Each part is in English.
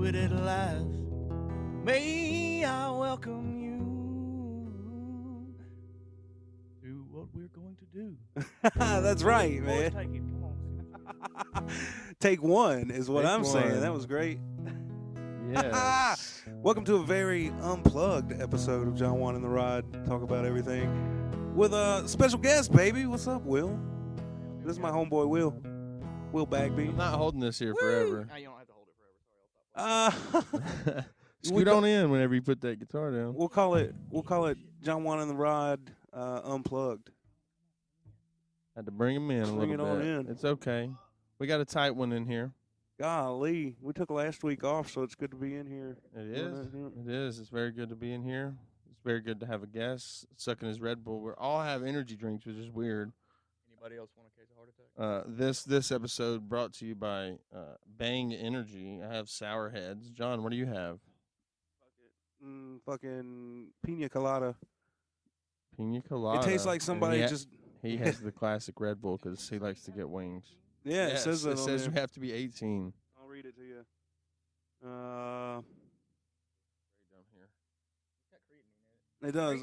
to it at last. May I welcome you to what we're going to do. That's right, Boys, man. take it. Come on. Take one is what Take I'm saying. one. That was great. Yes. Welcome to a very unplugged episode of John Juan and the Rod. Talk about everything with a special guest, baby. What's up, Will? This is my homeboy, Will Bagby. I'm not holding this here forever. No, you don't have to hold it forever. Sorry, I'll stop. Scoot on in whenever you put that guitar down. We'll call it John Juan and the Rod unplugged. Had to bring him in a Bring little it on bit. in. It's okay. We got a tight one in here. Golly, we took last week off, so it's good to be in here. It is. It is. It's very good to be in here. It's very good to have a guest sucking his Red Bull. We all have energy drinks, which is weird. Anybody else want a case of heart attack? This episode brought to you by Bang Energy. I have Sour Heads. John, what do you have? Fucking pina colada. Pina colada. It tastes like somebody just. He has the classic Red Bull because he likes to get wings. Yeah, Yes, it says that it on says there. you have to be 18. I'll read it to you. It does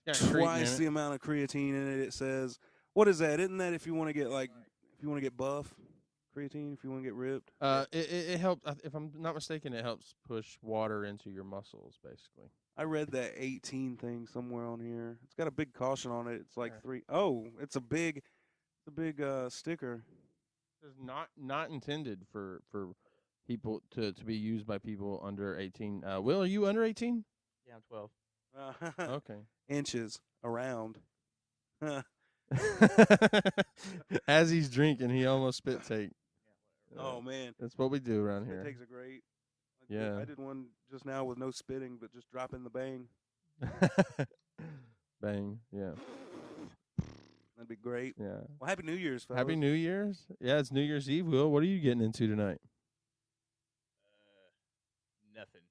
Got creatine twice in the it. amount of creatine in it. It says, what is that? Isn't that if you want to get buff? Creatine if you want to get ripped. It helps. If I'm not mistaken, it helps push water into your muscles, basically. I read that 18 thing somewhere on here. It's got a big caution on it. It's like Where? 3. Oh, it's a big sticker. It's not intended for people to be used by people under 18. Will, are you under 18? Yeah, I'm 12. Okay. Inches around. As he's drinking, he almost spit take. Oh man, That's what we do around spit here. takes are great. Yeah. I did one just now with no spitting, but just dropping the bang. Bang. Yeah. That'd be great. Yeah. Well, Happy New Year's, fellas. Happy New Year's. Yeah, it's New Year's Eve. Will, what are you getting into tonight? Nothing.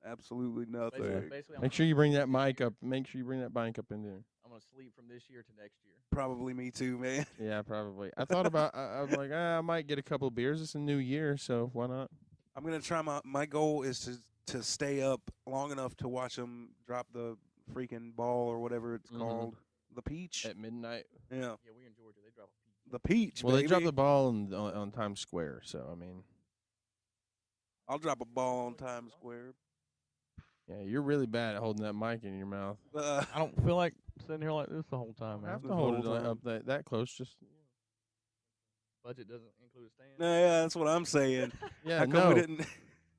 Absolutely nothing. Basically, Make sure you bring that mic up. Make sure you bring that mic up in there. I'm going to sleep from this year to next year. Probably me too, man. Yeah, probably. I thought about. I was like, I might get a couple of beers. It's a new year, so why not? I'm gonna try my goal is to stay up long enough to watch them drop the freaking ball or whatever it's called, the peach. At midnight. Yeah, Yeah, we in Georgia. They drop a peach. the peach. Well, baby. they dropped the ball on Times Square, so I mean, I'll drop a ball on Times Square. yeah, you're really bad at holding that mic in your mouth. I don't feel like sitting here like this the whole time, I man. have to the hold it whole time. up that close. Just Budget doesn't include a stand. Yeah, that's what I'm saying. yeah, How come no, we didn't?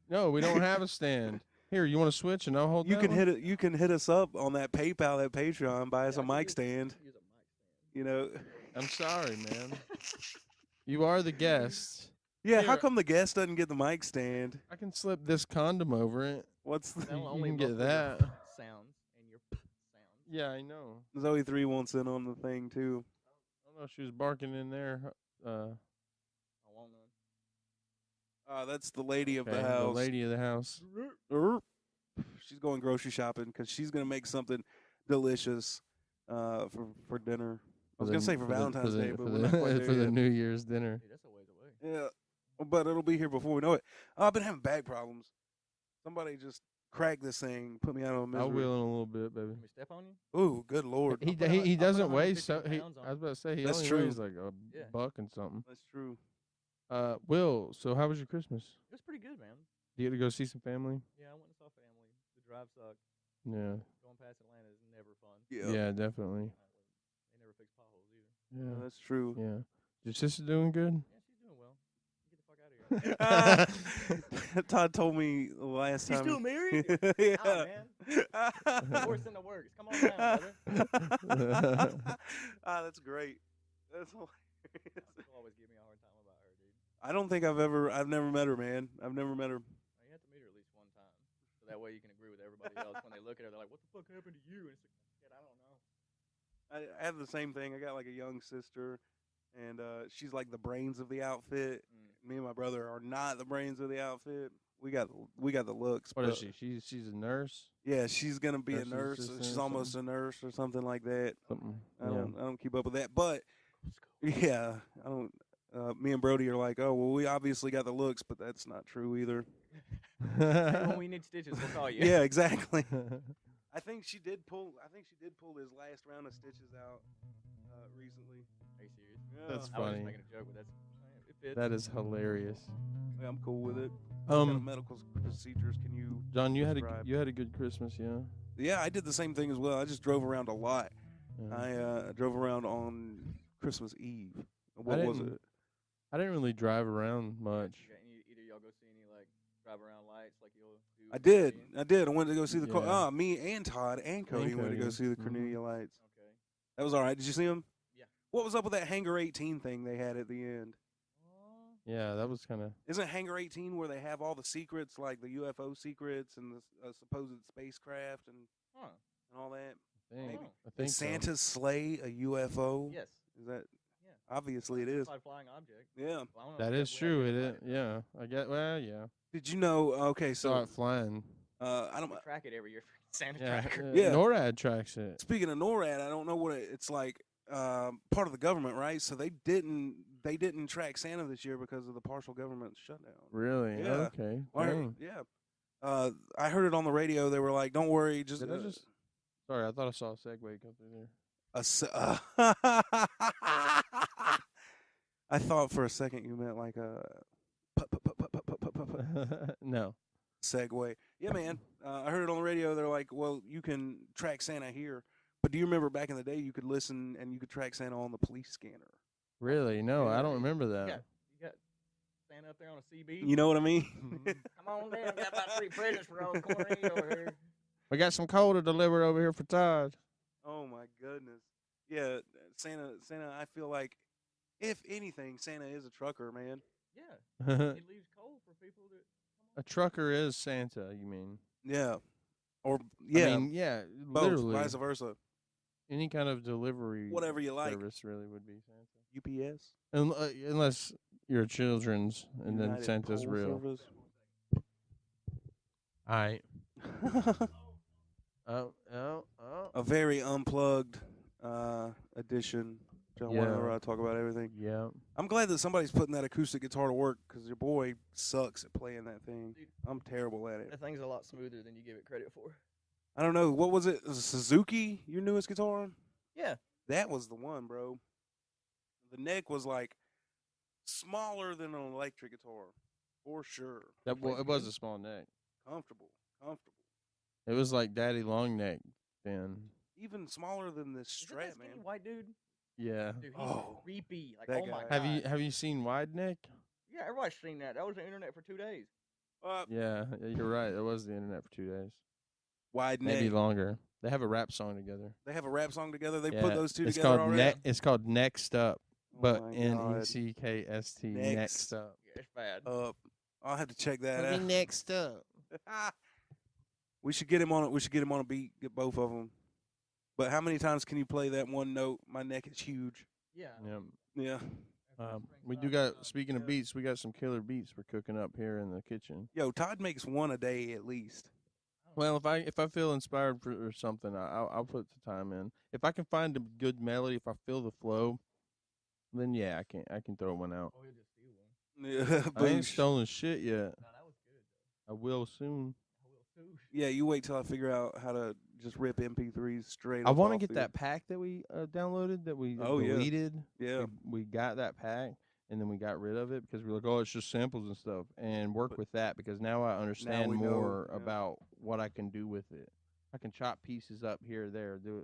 no, we don't have a stand. Here, you want to switch and I'll hold. You that can one? hit it. You can hit us up on that PayPal, that Patreon. Buy us Yeah, a I can mic use- stand. I can use a mic stand. You know. I'm sorry, man. You are the guest. Yeah. How Here. come the guest doesn't get the mic stand? I can slip this condom over it. What's the That'll You only can get muffle your that. sounds and your sounds. Yeah, I know. Zoe 3 wants in on the thing too. I don't know. She was barking in there. I want none. That's the lady of Okay, the house. The lady of the house. She's going grocery shopping because she's gonna make something delicious for dinner. I was gonna say for Valentine's Day, but we're not quite there for the yet. New Year's dinner. Dude, that's a ways away. Yeah, but it'll be here before we know it. Oh, I've been having back problems. Somebody just cracked this thing, put me out of misery. I will in a little bit, baby. Let me step on you? Ooh, good lord. He put he I'll doesn't put weigh 150 so. He, pounds on I was about to say he That's only true. weighs like a Yeah. buck and something. That's true. Will, so how was your Christmas? It was pretty good, man. Did you get to go see some family? Yeah, I went and saw family. The drive sucked. Yeah. Going past Atlanta is never fun. Yeah, definitely. They never fix potholes either. Yeah. That's true. Yeah. Your sister doing good? Yeah, she's doing well. Get the fuck out of here. Todd told me the last She's time. still married? Yeah. Oh, man. Divorce in the works. Come on down, brother. That's great. That's hilarious. People always give me a hard time about her, dude. I don't think I've never met her, man. I've never met her. You have to meet her at least one time. So that way you can agree with everybody else. When they look at her, they're like, what the fuck happened to you? And it's like, shit, I don't know. I have the same thing. I got like a young sister, and she's like the brains of the outfit. Me and my brother are not the brains of the outfit. We got the looks. What but is she? She's a nurse? Yeah, she's gonna be a Nurse's nurse. assistant She's or almost a nurse or something like that. Something. I don't keep up with that, but yeah, I don't. Me and Brody are like, oh well, we obviously got the looks, but that's not true either. Hey, when we need stitches, we'll call you. Yeah, exactly. I think she did pull his last round of stitches out recently. Are you serious? Yeah. That's I was funny. just making a joke, but it fits. That is hilarious. Yeah, I'm cool with it. What kind of Um, medical procedures can you? John, you describe? had a good Christmas, yeah. Yeah, I did the same thing as well. I just drove around a lot. Yeah. I drove around on Christmas Eve. What was it? I didn't really drive around much. Either y'all go see any like drive around lights like you'll do. I did. I went to go see the. Yeah. Me and Todd and Cody went to go Cody. see the Mhm. Cornelia lights. Okay. That was all right. Did you see them? Yeah. What was up with that Hangar 18 thing they had at the end? Yeah, that was kind of. Isn't Hangar 18 where they have all the secrets, like the UFO secrets and the supposed spacecraft and all that? I Did think so. Santa slay a UFO? Yes. Is that? Yeah. Obviously, it is. Flying object. Yeah. Well, I don't know That if is we have true. It any is. Yeah, I get. Well, yeah. Did you know? Okay, Saw so it flying. I don't. We track it every year for Santa Yeah, tracker. Yeah. NORAD tracks it. Speaking of NORAD, I don't know what it's like. Part of the government, right? So they didn't track Santa this year because of the partial government shutdown. Really? Yeah. Okay. Well, Dang. yeah. I heard it on the radio. They were like, "Don't worry, just." Did I just? Sorry, I thought I saw a Segway come through I thought for a second you meant like a there. No. Segway. Yeah, man. I heard it on the radio. They're like, "Well, you can track Santa here." But do you remember back in the day you could listen and you could track Santa on the police scanner? Really? No, Yeah. I don't remember that. You got Santa up there on a CB. You know what I mean? Come on down. Got about 3 presents for old Corny over here. We got some coal to deliver over here for Todd. Oh my goodness. Yeah, Santa. I feel like, if anything, Santa is a trucker, man. Yeah. He leaves coal for people that. A trucker is Santa, you mean? Yeah. Or yeah, I mean, yeah, both, literally. vice versa. Any kind of delivery Whatever you like. service really would be Santa. UPS. Unless you're children's and then United Santa's Pole real. Service. All right. Oh. A very unplugged edition. John Yeah. Whenever I talk about everything. Yeah. I'm glad that somebody's putting that acoustic guitar to work because your boy sucks at playing that thing. Dude. I'm terrible at it. That thing's a lot smoother than you give it credit for. I don't know. What was it? Was it Suzuki, your newest guitar? Yeah. That was the one, bro. The neck was like smaller than an electric guitar, for sure. It was a small neck. Comfortable. It was like Daddy Long Neck then. Even smaller than this Is that Strat, skinny man. white dude? Yeah. Dude, he's Oh, creepy. Like, that oh my guy. god. Have you seen Wide Neck? Yeah, everybody's seen that. That was the internet for 2 days. Yeah, you're right. It was the internet for 2 days. Wide Maybe neck. longer. They have a rap song together. They have a rap song together. They Yeah, put those two it's together called already. It's called Next Up, but my God. NECKST. Next Up. Yeah, it's bad. I'll have to check that out. Next Up. We should get him on it. We should get him on a beat. Get both of them. But how many times can you play that one note? My neck is huge. Yeah. Yeah. Yeah. We do got. Speaking of beats, we got some killer beats we're cooking up here in the kitchen. Yo, Todd makes one a day at least. Well, if I feel inspired for or something, I'll put the time in. If I can find a good melody, if I feel the flow, then yeah, I can throw one out. Oh, he'll just steal one. Yeah, I ain't boosh. stolen shit yet. No, that was good, though. I will soon. I will too. Yeah, you wait till I figure out how to just rip MP3s straight. I want to get that pack that we downloaded that we Oh, yeah. deleted. Yeah. We got that pack and then we got rid of it because we were like, oh, it's just samples and stuff, and work But with that because now I understand we know, more yeah. about what I can do with it. I can chop pieces up here or there. Do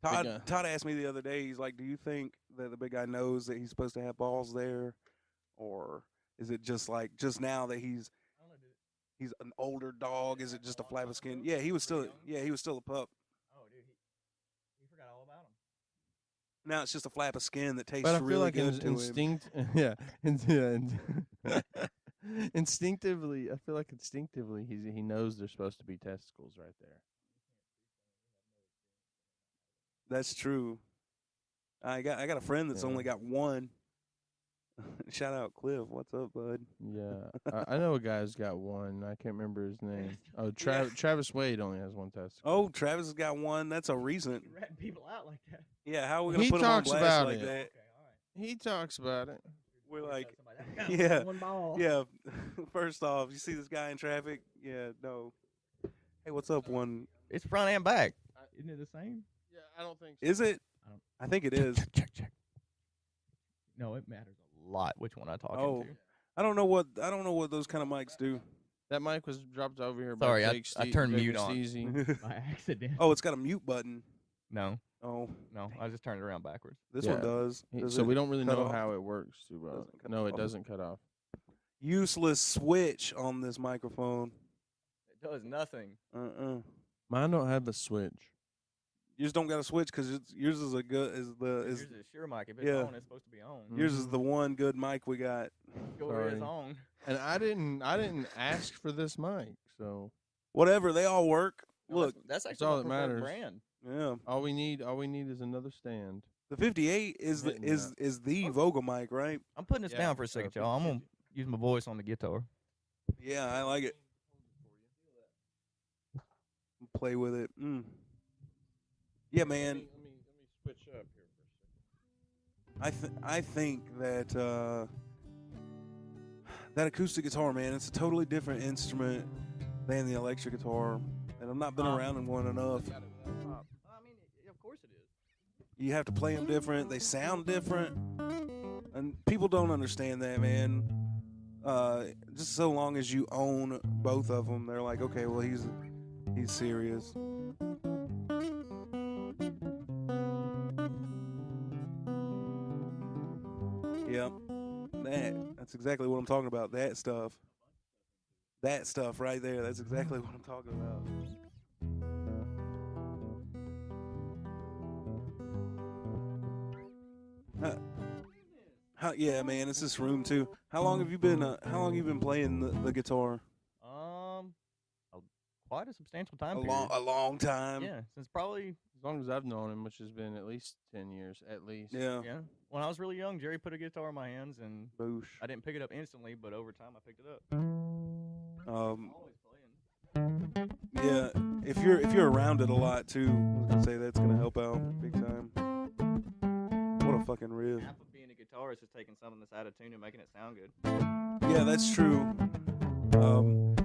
Todd asked me the other day. He's like, "Do you think that the big guy knows that he's supposed to have balls there, or is it just like just now that he's I don't know, dude. he's an older dog? Is it just a flap of skin? Yeah, he was still a pup. Oh, dude, he forgot all about him. Now it's just a flap of skin that tastes But I feel really like good to him. instinctively, I feel like instinctively he knows there's supposed to be testicles right there. That's true. I got a friend that's Yeah. only got one. Shout out Cliff. What's up, bud? Yeah, I know a guy who's got one. I can't remember his name. Oh, Travis Wade only has one testicle. Oh, Travis has got one. That's a recent. You're ratting people out like that. Yeah, how are we gonna He put him on talks blast about like it. that? Okay, all right. He talks about it. We're like, somebody, yeah, one ball. yeah. First off, you see this guy in traffic? Yeah, no. Hey, what's up? One It's front and back. Isn't it the same? Yeah, I don't think so. is it? I don't- I think it is. Check. No, it matters a lot which one I talk Oh. into. I don't know what those kind of mics do. That mic was dropped over here Sorry, by I Jake turned Jake mute on. Steezy. By accident. Oh, it's got a mute button. No, Oh, I just turned it around backwards. this Yeah. one does. Does So it we don't really cut know off? how it works too well. Doesn't cut No, it off. doesn't cut off. Useless switch on this microphone. It does nothing. Mine don't have the switch. You just don't got to switch because yours is a good Yours is a sure mic. If it's yeah. on, it's supposed to be on. yours is the one good mic we got. Sure is Sorry. on. And I didn't ask for this mic, so Whatever, they all work. No, Look, that's actually all my that preferred matters. brand. yeah, all we need is another stand. the 58 is the Hitting is the vocal mic, right? I'm putting this Yeah, down for a second, y'all. I'm gonna use my voice on the guitar. Yeah, I like it. Play with it. Yeah, man. Let me switch up here for a second. I think that that acoustic guitar, man, it's a totally different instrument than the electric guitar, and I've not been around in one enough. I mean, of course it is. You have to play them different. They sound different, and people don't understand that, man. Just so long as you own both of them, they're like, okay, well, he's serious. Yep. That's exactly what I'm talking about. That stuff. That stuff right there. That's exactly what I'm talking about. Yeah, man, it's this room too. How long have you been playing the guitar? Quite a substantial time A period. long time. Yeah, since probably As long as I've known him, which has been at least 10 years, at least. Yeah. when I was really young, Jerry put a guitar in my hands, and Boosh. I didn't pick it up instantly, but over time I picked it up. Always playing. Yeah, if you're around it a lot too, I was gonna say that's gonna help out big time. What a fucking riff. Half of being a guitarist is taking something that's out of tune and making it sound good. Yeah, that's true.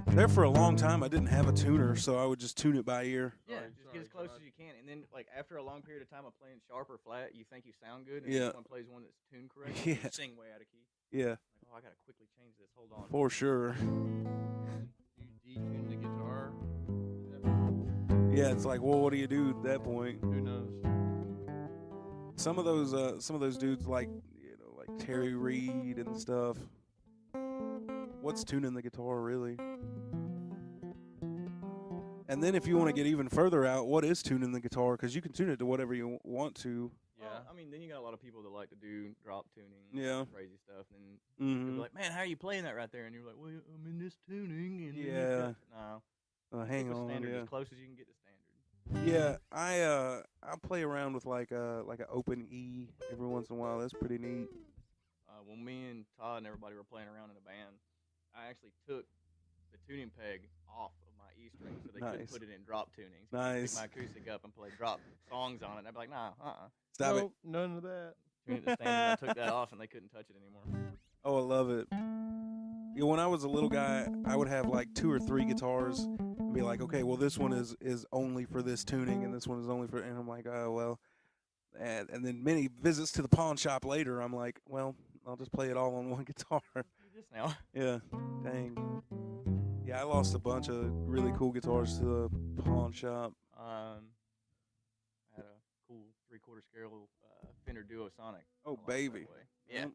There for a long time, I didn't have a tuner, so I would just tune it by ear. Yeah, just get as close as you can, and then like after a long period of time of playing sharp or flat, you think you sound good, and Yeah. someone plays one that's tuned correct, Yeah. you sing way out of key. Yeah, Like, oh, I gotta quickly change this. Hold on. for sure. You detune the guitar. Yeah, it's like, well, what do you do at that point? Who knows? Some of those dudes like Terry Reid and stuff. What's tuning the guitar really? And then if you want to get even further out, what is tuning the guitar? Because you can tune it to whatever you want to. Well, I mean, then you got a lot of people that like to do drop tuning, Yeah. crazy stuff, and Mm-hmm. people are like, man, how are you playing that right there? And you're like, well, I'm in this tuning, and then you've Yeah. got-" no, Hang keep a on, standard yeah. as close as you can get to standard. Yeah, I play around with like an open E every once in a while. That's pretty neat. When me and Todd and everybody were playing around in a band, I actually took the tuning peg off of my E string so they couldn't Nice. put it in drop tuning. So Nice. Pick my acoustic up and play drop songs on it. And I'd be like, nah, Stop it. Nope, none of that. Tune it to standard. I took that off and they couldn't touch it anymore. Oh, I love it. Yeah, when I was a little guy, I would have like 2 or 3 guitars and be like, okay, well, this one is only for this tuning, and this one is only for, and I'm like, oh, well. And then many visits to the pawn shop later, I'm like, well, I'll just play it all on one guitar. Do this now. Yeah, dang. Yeah, I lost a bunch of really cool guitars to the pawn shop. I had a cool 3/4 scale Fender Duo Sonic. Oh, I like that baby. way. Yeah.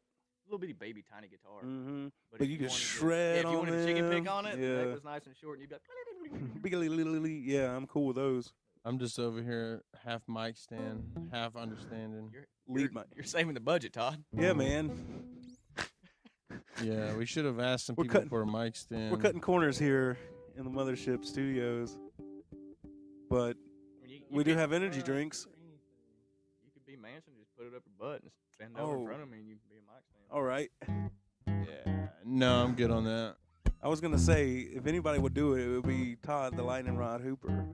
Little bitty baby tiny guitar. Mm-hmm. But But if you could wanted to- shred yeah, if you on wanted to chicken pick them, on it, yeah. the neck was nice and short, and you'd be like, Yeah, I'm cool with those. I'm just over here, half mic stand, half understanding. you're saving the budget, Todd. Yeah, man. Yeah, we should have asked some We're people cutting- for a mic stand. We're cutting corners here in the Mothership Studios, but I mean, you we do could- have energy drinks. You could be Manson, just put it up your butt and stand over Oh. in front of me, and you can be a mic stand. All right. Yeah, no, I'm good on that. I was gonna say if anybody would do it, it would be Todd, the Lightning Rod Hooper.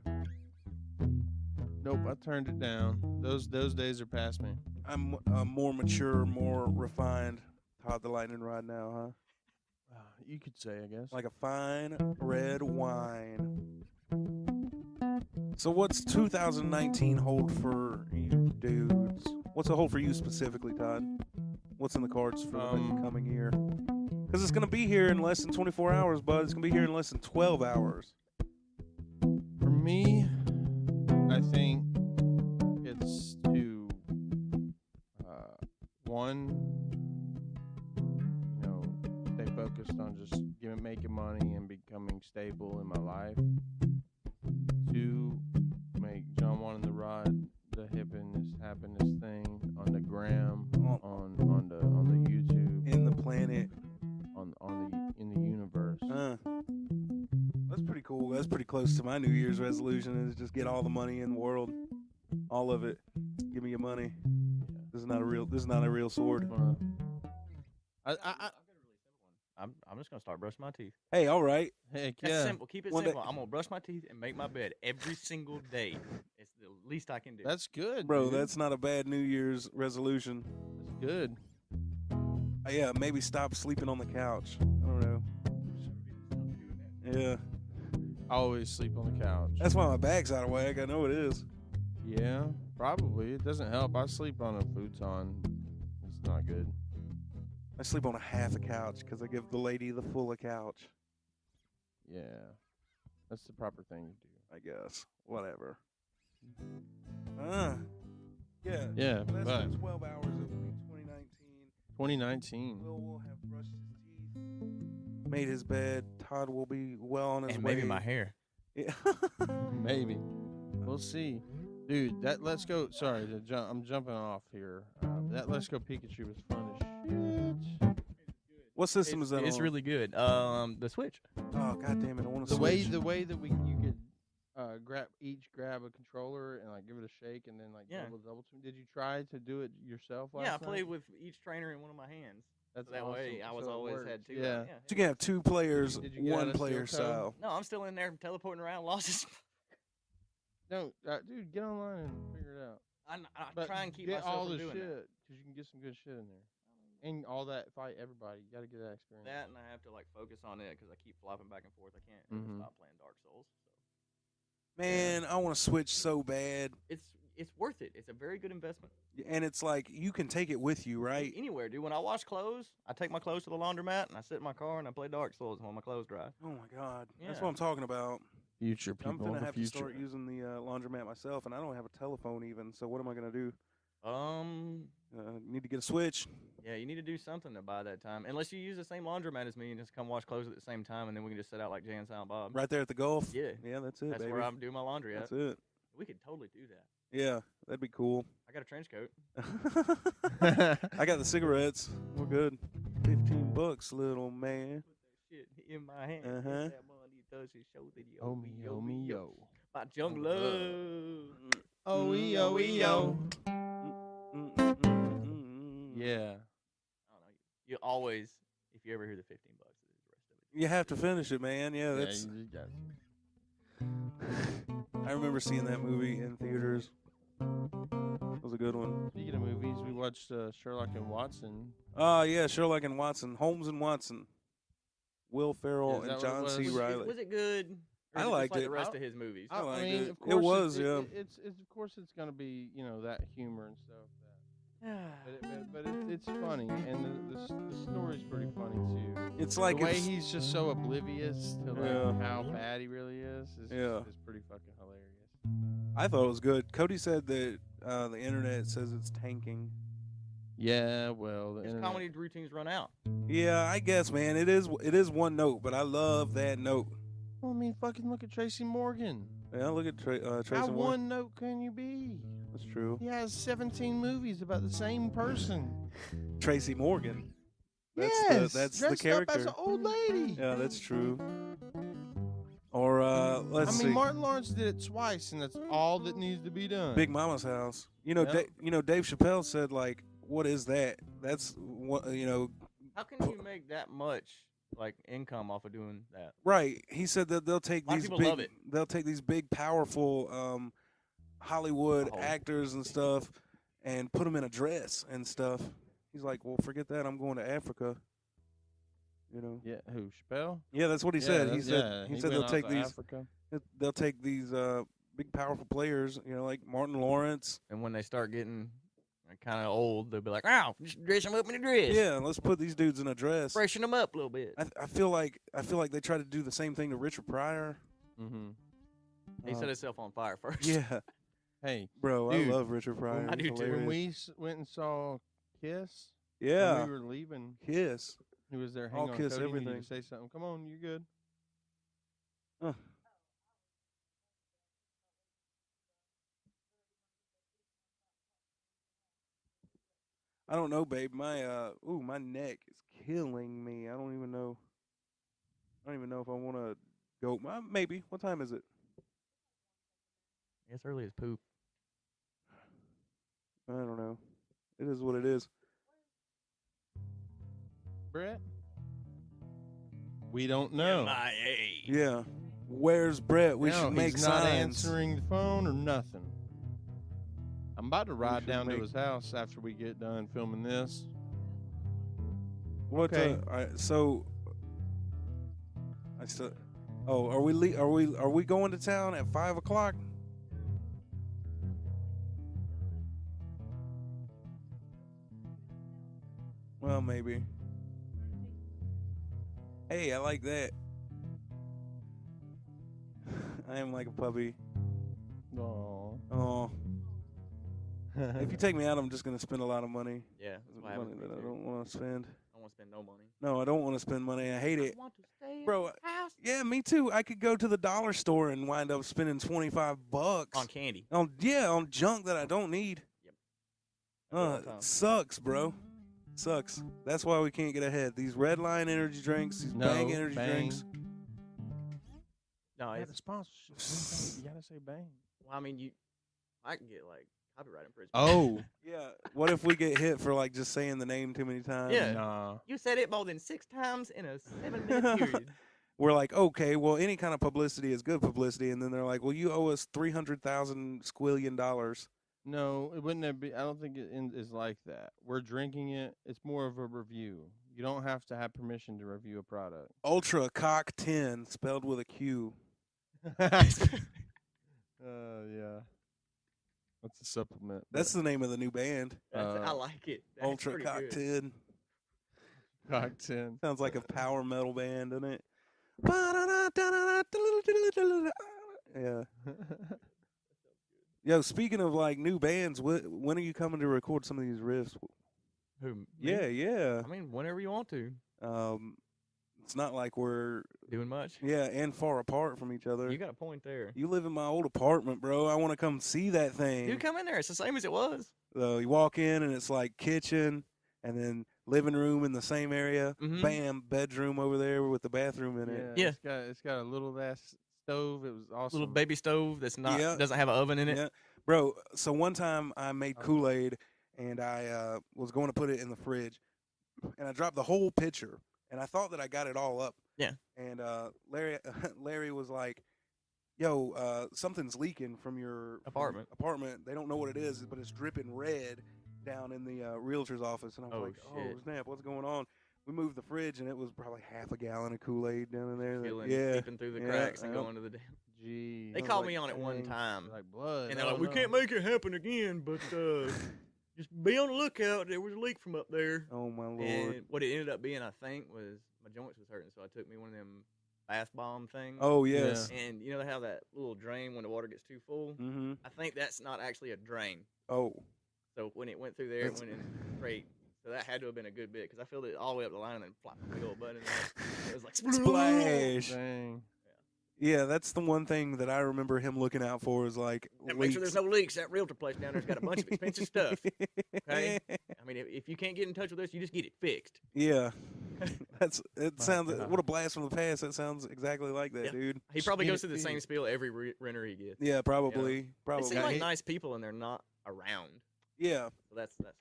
Nope, I turned it down. Those days are past me. I'm a more mature, more refined Todd the Lightning Rod now, huh? You could say, I guess. Like a fine red wine. So what's 2019 hold for you dudes? What's it hold for you specifically, Todd? What's in the cards for the coming year? Because it's going to be here in less than 24 hours, bud. It's going to be here in less than 12 hours. For me, I think it's to, one, stay focused on just making money and becoming stable in my life. Two, make John Wanting the Rod the happiness thing on the gram, on the YouTube, in the planet, in the universe. That's pretty cool. That's pretty close to my New Year's resolution, is just get all the money in the world, all of it. Give me your money. This is not a real sword. I'm just gonna start brushing my teeth. Hey, all right. Heck That's yeah. simple. Keep it simple. I'm gonna brush my teeth and make my bed every single day. It's the least I can do. That's good, bro. dude. That's not a bad New Year's resolution. That's good. Yeah, maybe stop sleeping on the couch. I don't know. Yeah. I always sleep on the couch. That's why my back's out of whack. I know it is. Yeah, probably. It doesn't help. I sleep on a futon. It's not good. I sleep on a half a couch because I give the lady the full couch. Yeah. That's the proper thing to do. I guess. Whatever. Yeah. Yeah, Less but than 12 hours. It will be 2019. 2019. Will have brushed his teeth, made his bed. Todd will be well on his and way. maybe my hair. Yeah. Maybe. We'll see. Dude, that Let's Go. Sorry, I'm jumping off here. That Let's Go Pikachu was fun as shit. What system is that It's on? really good. The Switch. Oh, God damn it. I want to The switch. way that you could grab a controller and like give it a shake and then like double. Did you try to do it yourself last Yeah, I night? played with each trainer in one of my hands. That's so that awesome. way I was So it always works. had two. Yeah. So you can have two players, Did you get out one of player steel toe? style. No, I'm still in there teleporting around. Lost his. No, dude, get online and figure it out. I But try and keep get myself all from the doing shit that. because you can get some good shit in there. And all that fight everybody. You got to get that experience. That and I have to like focus on it because I keep flopping back and forth. I can't ever Mhm. stop playing Dark Souls. So Man, I want to switch so bad. it's worth it. It's a very good investment. And it's like you can take it with you, right? Anywhere, dude. When I wash clothes, I take my clothes to the laundromat and I sit in my car and I play Dark Souls while my clothes dry. Oh my God, that's Yeah. what I'm talking about. Future people. I'm gonna of the have future. to start using the laundromat myself, and I don't have a telephone even. So what am I gonna do? Need to get a Switch. Yeah, you need to do something to buy that time. Unless you use the same laundromat as me and just come wash clothes at the same time, and then we can just sit out like Jay and Silent Bob. Right there at the Gulf. Yeah. Yeah, that's it, That's baby. where I'm doing my laundry at. That's it. We could totally do that. Yeah, that'd be cool. I got a trench coat. I got the cigarettes. We're good. $15, little man. Shit in my hand. Uh-huh. That money does it show that Oh me, oh me, yo. My young love. Oh e oh e yo. Yeah. I don't know. You always, if you ever hear the $15, the rest of it. You have to finish it, man. Yeah, that's. you just got I remember seeing that movie in theaters. It was a good one. Speaking of movies, we watched Sherlock and Watson. Oh, yeah, Sherlock and Watson. Holmes and Watson. Will Ferrell Is that and what it John was? C. Riley. Was it good? Or I is it liked just like it. the rest of his movies. I liked mean, it. of It course was, yeah. It's of course it's gonna be that humor and stuff. But it's funny, and the story's pretty funny too. It's like the way it's- he's just so oblivious to Yeah. how bad he really is. Yeah. Is pretty fucking hilarious. I thought it was good. Cody said that the internet says it's tanking. Yeah, well, the His internet. comedy routines run out. Yeah, I guess, man. It is one note, but I love that note. Well, I mean, fucking look at Tracy Morgan. Yeah, look at Tracy How Morgan. one note can you be? That's true. He has 17 movies about the same person. Tracy Morgan. That's yes, that's the dressed character. up as an old lady. Yeah, that's true. Or let's see. Martin Lawrence did it twice, and that's all that needs to be done. Big Mama's House. You know, Yep. Dave Chappelle said, like, what is that? That's what How can you make that much like income off of doing that? Right. He said that they'll take A lot of these people big, love it. they'll take these big, powerful Hollywood Oh. actors and stuff, and put them in a dress and stuff, He's like, well, forget that. I'm going to Africa. You know. Yeah, who Chappelle? Yeah, that's what he Yeah, said. He that's- said yeah, he he said went they'll out take to these Africa. they'll take these big powerful players, you know, like Martin Lawrence. And when they start getting kind of old, they'll be like, "Oh, just dress them up in a dress. Yeah, let's put these dudes in a dress. Freshen them up a little bit." I feel like they try to do the same thing to Richard Pryor. Mm-hmm. He set himself on fire first. Yeah, Hey, bro, Dude, I love Richard Pryor. I do He's too. hilarious. when we went and saw Kiss, Yeah, when we were leaving, Kiss. he was there. I'll Hang on, kiss Cody, you need everything. to say something. Come on, you're good. I don't know, babe. My neck is killing me. I don't even know. I don't even know if I want to go. Maybe. What time is it? It's early as poop. I don't know. It is what it is. Brett, we don't know. MIA. Yeah. Where's Brett? We No, should make he's not signs. answering the phone or nothing. I'm about to ride should down to make- his house after we get done filming this. What? Okay. So. I still. Oh, are we going to town at 5:00? Well, maybe. Hey, I like that. I am like a puppy. Oh. Oh, if you take me out, I'm just gonna spend a lot of money. Yeah, that's what Money happens. that I don't want to spend. I don't want to spend no money. No, I don't want to spend money. I hate it. I want to stay Bro, in the house. Yeah, me too. I could go to the dollar store and wind up spending $25 On candy. on junk that I don't need. Yep. All the It time. sucks, bro. Sucks. That's why we can't get ahead. These Red Line energy drinks, these No, Bang energy Bang. drinks. No, Yeah, it's, the sponsorship. You gotta say bang. well, I mean, I can get like copyright infringement. Oh. Yeah. What if we get hit for like just saying the name too many times? Yeah. Nah. You said it more than 6 times in a 7-minute period. We're like, okay, well, any kind of publicity is good publicity, and then they're like, well, you owe us $300,000 squillion. No, it wouldn't have be. I don't think it is like that. We're drinking it. It's more of a review. You don't have to have permission to review a product. Ultra Cock 10, spelled with a Q. Yeah. That's a supplement. That's the name of the new band. I like it. That's Ultra pretty Cock good. 10. Cock 10. Sounds like a power metal band, doesn't it? Yeah. Yo, speaking of like new bands, when are you coming to record some of these riffs? Who? me? Yeah. I mean, whenever you want to. It's not like we're Doing much. and far apart from each other. You got a point there. You live in my old apartment, bro. I want to come see that thing. Dude, come in there. It's the same as it was. So you walk in and it's like kitchen and then living room in the same area. Mhm. Bam, bedroom over there with the bathroom in it. Yeah. It's got a little ass stove. It was awesome. Little baby stove that's not Yeah. doesn't have an oven in it. Yeah. Bro, so one time I made Kool-Aid and I was going to put it in the fridge and I dropped the whole pitcher and I thought that I got it all up. Yeah. And Larry was like, yo, something's leaking from your Apartment. apartment. They don't know what it is, but it's dripping red down in the realtor's office. And I was Oh, like, shit. oh, snap, what's going on? We moved the fridge, and it was probably half a gallon of Kool-Aid down in there. Feeling, Yeah. seeping through the Yeah, cracks and yep. going to the damn. Gee. They was called like, me on it one dang. time. Like blood. And I they're like, don't we know. can't make it happen again, but just be on the lookout. There was a leak from up there. Oh, my Lord. And what it ended up being, I think, was my joints was hurting, so I took me one of them bath bomb things. Oh, yes. And you know they have that little drain when the water gets too full? Mm-hmm. I think that's not actually a drain. Oh. So when it went through there, it went in straight. So that had to have been a good bit because I filled it all the way up the line and then flopped a big old button in there. It was like Splash. Dang. Yeah, that's the one thing that I remember him looking out for is like And make sure there's no leaks. That realtor place down there's got a bunch of expensive stuff. Okay? I mean, if you can't get in touch with us, you just get it fixed. Yeah. It My sounds God. what a blast from the past. That sounds exactly like that, Yeah. dude. He probably Get goes it through the same fixed. spiel every renter he gets. Yeah, probably. They Probably. seem like nice people and they're not around. Yeah. So that's good.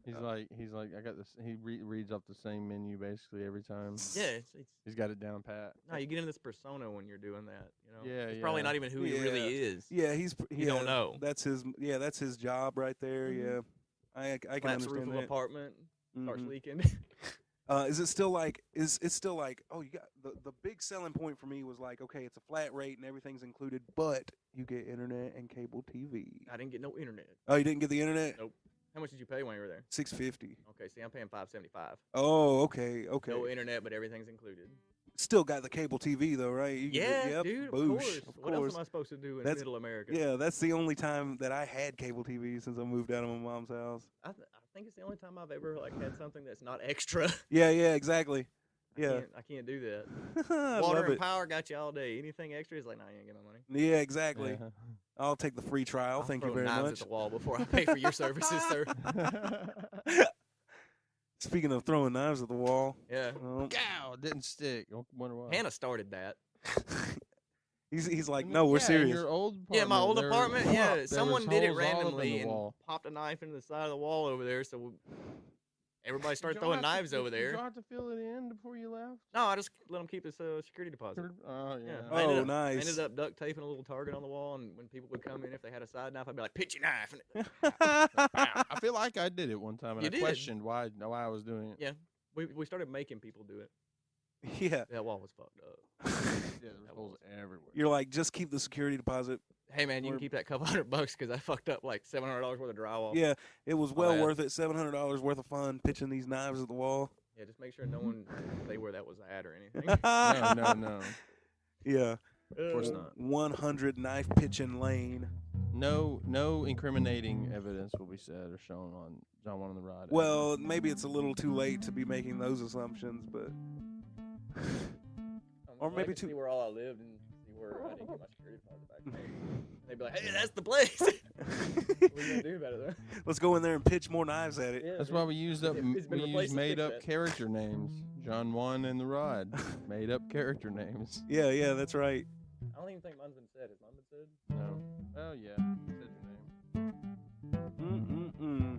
He's like, I got this. He reads off the same menu basically every time. Yeah, it's He's got it down pat. no, you get into this persona when you're doing that. You know, Yeah, it's probably yeah. not even who he really is. Yeah, You don't know. That's his job right there. Mhm. Yeah. I can Slaps the roof understand of that. apartment, starts Mhm. leaking. Is it still like? Is it's still like? Oh, you got the big selling point for me was like, okay, it's a flat rate and everything's included, but you get internet and cable TV. I didn't get no internet. Oh, you didn't get the internet? Nope. How much did you pay when you were there? $650. Okay, see, I'm paying $575. Oh, okay, okay. No internet, but everything's included. Still got the cable TV though, right? You Yeah, yep, dude, of boosh, course. of What else course. am I supposed to do in That's- middle America? Yeah, that's the only time that I had cable TV since I moved out of my mom's house. I think it's the only time I've ever like had something that's not extra. Yeah, exactly. Yeah, I can't do that. I Water love and it. power got you all day. Anything extra is like, nah, you ain't getting my money. Yeah, exactly. Yeah. I'll take the free trial. I'll Thank you throw very knives much. at the wall before I pay for your services, sir. Speaking of throwing knives at the wall, Yeah. Gow, didn't stick. I wonder why. Hannah started that. he's like, In no, we're yeah, in serious. your old Yeah, my old there- apartment. there Yeah, was someone did it holes all up in the randomly and wall. popped a knife into the side of the wall over there. So everybody started Did y'all throwing have to- knives over Did there. you have to fill it in before you left? No, I just let them keep this security deposit. Oh, Yeah. yeah. I ended Oh, up, I nice. ended up duct taping a little target on the wall, and when people would come in, if they had a side knife, I'd be like, "Pitch your knife." And I feel like I did it one time, and You I did. questioned why I was doing it. Yeah. we started making people do it. Yeah. That wall was fucked up. Yeah, there's holes everywhere. You're like, just keep the security deposit. Hey man, you Or- can keep that couple $100 because I fucked up like $700 worth of drywall. Yeah, it was My well bad. worth it. $700 worth of fun pitching these knives at the wall. Yeah, just make sure no one say where that was at or anything. No. Yeah. Of course not. 100 knife pitching lane. No incriminating evidence will be said or shown on John One on the Rod. Well, maybe it's a little too late to be making those assumptions, but Or I maybe could too- see where all I lived and see where I didn't get my security deposit back. And they'd be like, "Hey, that's the place." What are you gonna do about it, though? let's go in there and pitch more knives at it. Yeah, that's dude. why we used up It's been we replaced used to made fix up that. character names. John One and the Rod. Made up character names. Yeah, that's right. I don't even think mine's been said. Has mine been said? No. Oh yeah. Said your name. Mm-mm-mm.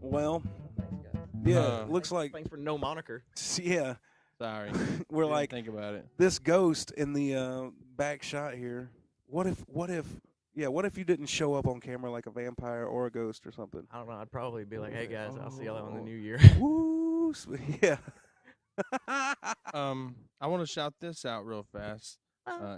Well, Thanks, guys. yeah, looks like, Thanks for no moniker. yeah, Sorry. we're Didn't like, think about it. this ghost in the back shot here. What if you didn't show up on camera like a vampire or a ghost or something? I don't know. I'd probably be like, "Hey guys, I'll see y'all in the new year." Woo, yeah. I want to shout this out real fast.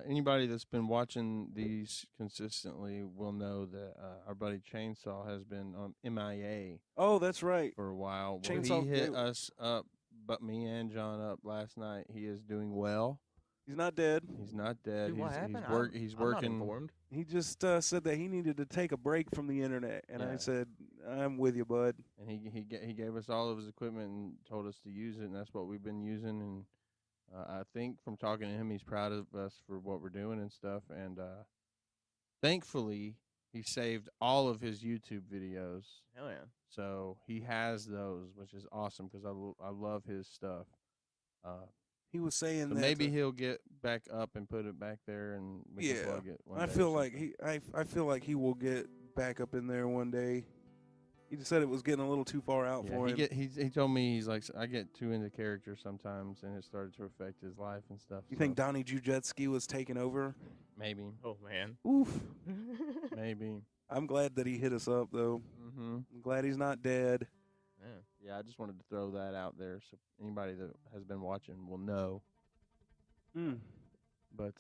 Anybody that's been watching these consistently will know that our buddy Chainsaw has been MIA Oh, that's right. for a while. Well, Chainsaw- he hit us up, but me and John up last night. He is doing well. He's not dead. He's not dead. Dude, what he's happened? he's I'm not working. informed. He just said that he needed to take a break from the internet, and I Yeah. said, "I'm with you, bud." And he gave us all of his equipment and told us to use it, and that's what we've been using. And I think from talking to him, he's proud of us for what we're doing and stuff. And thankfully, he saved all of his YouTube videos, Hell yeah. so he has those, which is awesome because I love his stuff. He was saying So that maybe he'll get back up and put it back there, and we can Yeah. plug it. One I day or feel like something. I feel like he will get back up in there one day. He just said it was getting a little too far out Yeah, for him. he told me he's like, I get too into characters sometimes, and it started to affect his life and stuff. You so think Donnie Jujetski was taking over? maybe, Oh man. Oof. maybe. I'm glad that he hit us up though. Mm-hmm. I'm glad he's not dead. Yeah. Yeah, I just wanted to throw that out there so anybody that has been watching will know. Mm. But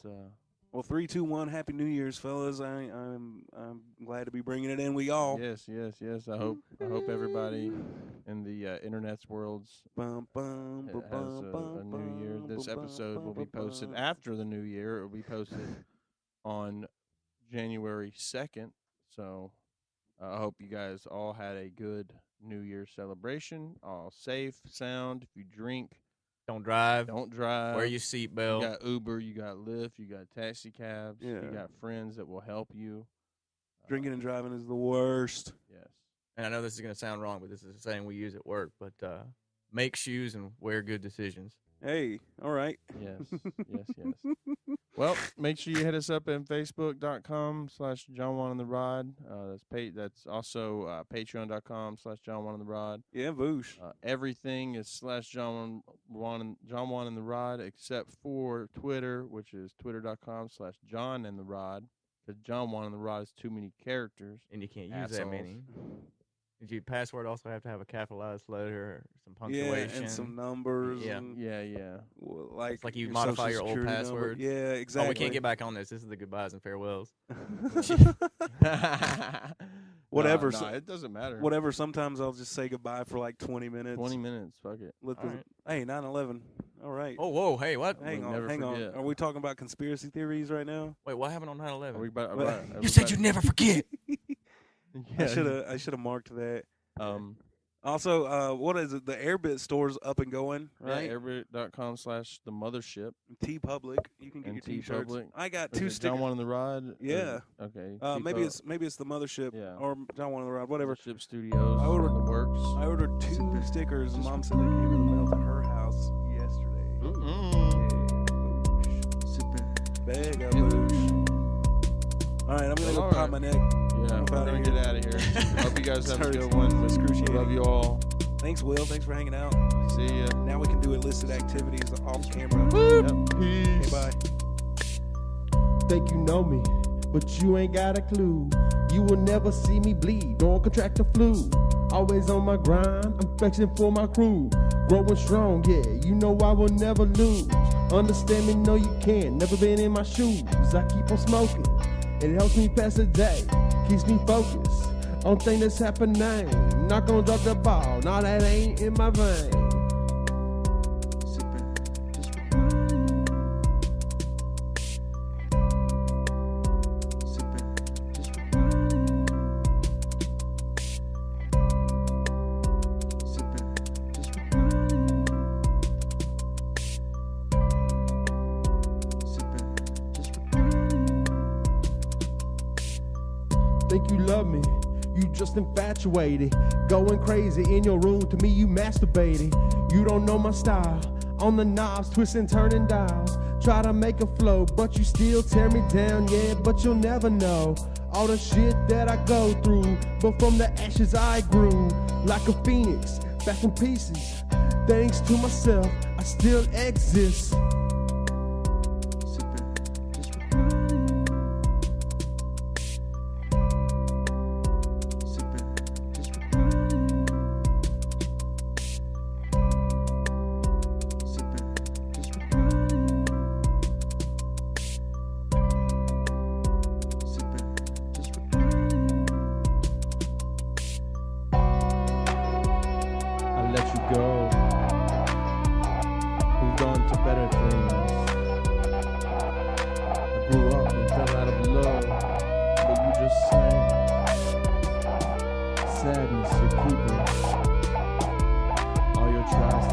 Well, 3, 2, 1. Happy New Year's, fellas. I'm glad to be bringing it in with y'all. yes. I hope everybody in the internet's worlds Bum, bum, has bum, bum, a new year. bum, This bum, episode will be bum, posted bum. after the new year. It will be posted on January 2nd. So I hope you guys all had a good New Year celebration. All safe, sound. If you drink, Don't drive. don't drive. Wear your You seatbelt. got Uber, you got Lyft, you got taxi cabs, Yeah. you got friends that will help you. Drinking and driving is the worst. Yes. And I know this is gonna sound wrong, but this is a saying we use at work. But make shoes and wear good decisions. Hey, all right. Yes. yes. Well, make sure you hit us up at facebook.com/John One on the Rod. That's also patreon.com/John One on the Rod. Yeah, boosh. Everything is /John One and the Rod except for Twitter, which is twitter.com/John and the Rod. Because John One and the Rod is too many characters. And you can't use Assholes. that many. Did your password also have to have a capitalized letter or some Yeah, punctuation? and some numbers. Yeah. and, Yeah. well, like It's like you your modify social your old security number. password. Yeah, exactly. Oh, we can't get back on this. This is the goodbyes and farewells. Whatever. Nah, so- it doesn't matter. Whatever. Sometimes I'll just say goodbye for like 20 minutes. 20 minutes. Fuck it. Let the, All right. Hey, 9/11. All right. Oh, whoa, hey, what? hang we'll on. never Hang forget. on. Are we talking about conspiracy theories right now? Wait, what happened on 9/11? Are we about, Well, are you we You said about- you'd never forget. Yeah. I should have marked that. Also, what is it? The Airbit store's up and going, right? airbit.com/the mothership. T Public. You can get And your T-shirts. TeePublic. I got Was 2 it stickers. John One on the Rod? Yeah. Okay. Maybe it's the mothership Yeah. or John One on the Rod, whatever. Mothership Studios. I ordered- the works. I ordered 2 stickers, and Mom said they came in the mail to her house yesterday. Bega boosh. All right, I'm gonna go All pop right. my neck. Yeah, I'm we're outta gonna here. get out of here. Hope you guys have a Hurts. good one. Excruciating. Love you all. Thanks, Will. Thanks for hanging out. See ya. Now we can do illicit activities off camera. Yep. Okay, Peace. bye. Think you know me, but you ain't got a clue. You will never see me bleed, don't contract the flu. Always on my grind, I'm flexing for my crew. Growing strong, yeah, you know I will never lose. Understand me, no you can, never been in my shoes. I keep on smoking, it helps me pass the day. Keeps me focused on things that's happening. Not gonna drop the ball, nah that ain't in my vein. Think you love me, you just infatuated. Going crazy in your room, to me you masturbating. You don't know my style, on the knobs, twisting, turning dials. Try to make a flow, but you still tear me down, yeah, but you'll never know all the shit that I go through. But from the ashes I grew, like a phoenix, back in pieces. Thanks to myself, I still exist. I let you go. Moved on to better things. I grew up and fell out of love, but you just sang. Sadness, you're keeping all your tries